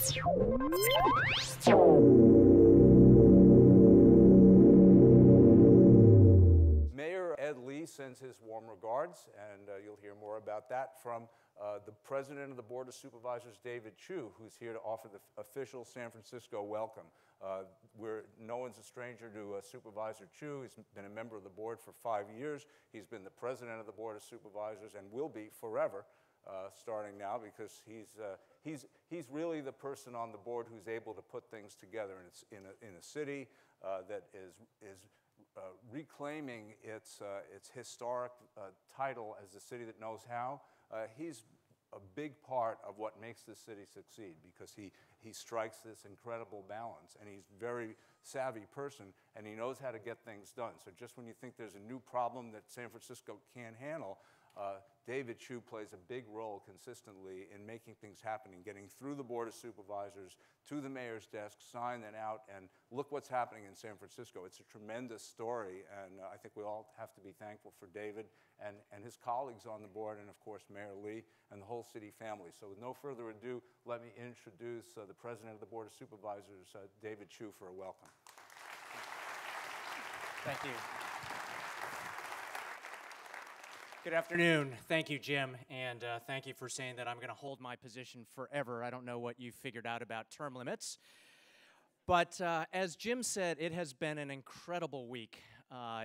Mayor Ed Lee sends his warm regards, and you'll hear more about that from the President of the Board of Supervisors, David Chiu, who's here to offer the official San Francisco welcome. No one's a stranger to Supervisor Chiu. He's been a member of the board for 5 years. He's been the President of the Board of Supervisors and will be forever, starting now, because he's really the person on the board who's able to put things together in a city that is reclaiming its historic title as the city that knows how. He's a big part of what makes this city succeed, because he strikes this incredible balance, and he's a very savvy person, and he knows how to get things done. So just when you think there's a new problem that San Francisco can't handle, David Chiu plays a big role consistently in making things happen and getting through the Board of Supervisors to the mayor's desk, sign it out, and look what's happening in San Francisco. It's a tremendous story, and I think we all have to be thankful for David and his colleagues on the board, and of course Mayor Lee and the whole city family. So with no further ado, let me introduce the President of the Board of Supervisors, David Chiu, for a welcome. Thank you. Good afternoon. Thank you, Jim, and thank you for saying that I'm going to hold my position forever. I don't know what you figured out about term limits, but as Jim said, it has been an incredible week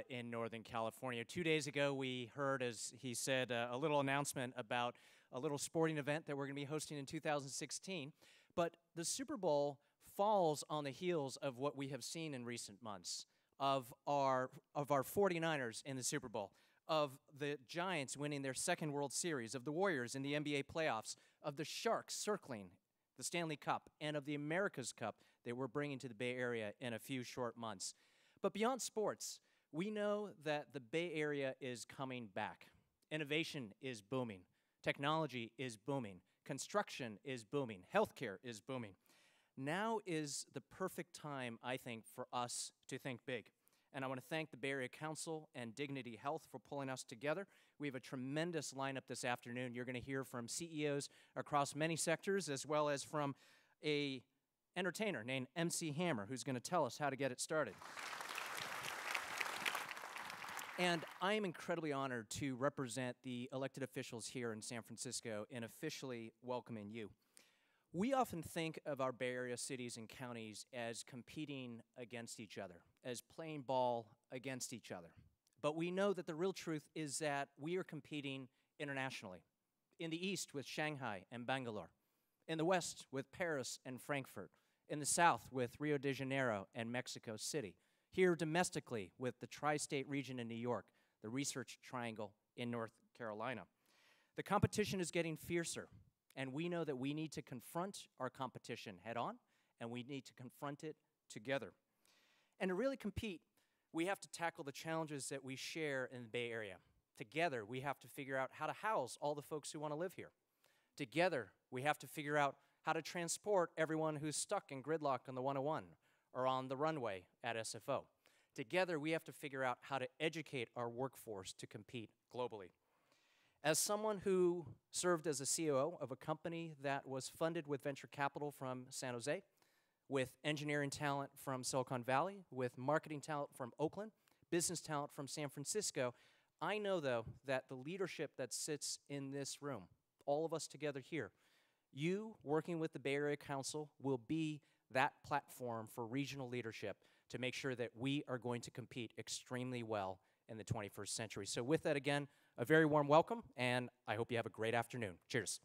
in Northern California. 2 days ago, we heard, as he said, a little announcement about a little sporting event that we're going to be hosting in 2016, but the Super Bowl falls on the heels of what we have seen in recent months of our 49ers in the Super Bowl, of the Giants winning their second World Series, of the Warriors in the NBA playoffs, of the Sharks circling the Stanley Cup, and of the America's Cup that we're bringing to the Bay Area in a few short months. But beyond sports, we know that the Bay Area is coming back. Innovation is booming. Technology is booming. Construction is booming. Healthcare is booming. Now is the perfect time, I think, for us to think big. And I want to thank the Bay Area Council and Dignity Health for pulling us together. We have a tremendous lineup this afternoon. You're going to hear from CEOs across many sectors, as well as from an entertainer named MC Hammer, who's going to tell us how to get it started. And I am incredibly honored to represent the elected officials here in San Francisco in officially welcoming you. We often think of our Bay Area cities and counties as competing against each other, as playing ball against each other. But we know that the real truth is that we are competing internationally. In the east with Shanghai and Bangalore, in the west with Paris and Frankfurt, in the south with Rio de Janeiro and Mexico City, here domestically with the tri-state region in New York, the Research Triangle in North Carolina. The competition is getting fiercer. And we know that we need to confront our competition head on, and we need to confront it together. And to really compete, we have to tackle the challenges that we share in the Bay Area. Together, we have to figure out how to house all the folks who want to live here. Together, we have to figure out how to transport everyone who's stuck in gridlock on the 101 or on the runway at SFO. Together, we have to figure out how to educate our workforce to compete globally. As someone who served as a COO of a company that was funded with venture capital from San Jose, with engineering talent from Silicon Valley, with marketing talent from Oakland, business talent from San Francisco, I know, though, that the leadership that sits in this room, all of us together here, you working with the Bay Area Council will be that platform for regional leadership to make sure that we are going to compete extremely well in the 21st century. So with that, again, a very warm welcome, and I hope you have a great afternoon. Cheers.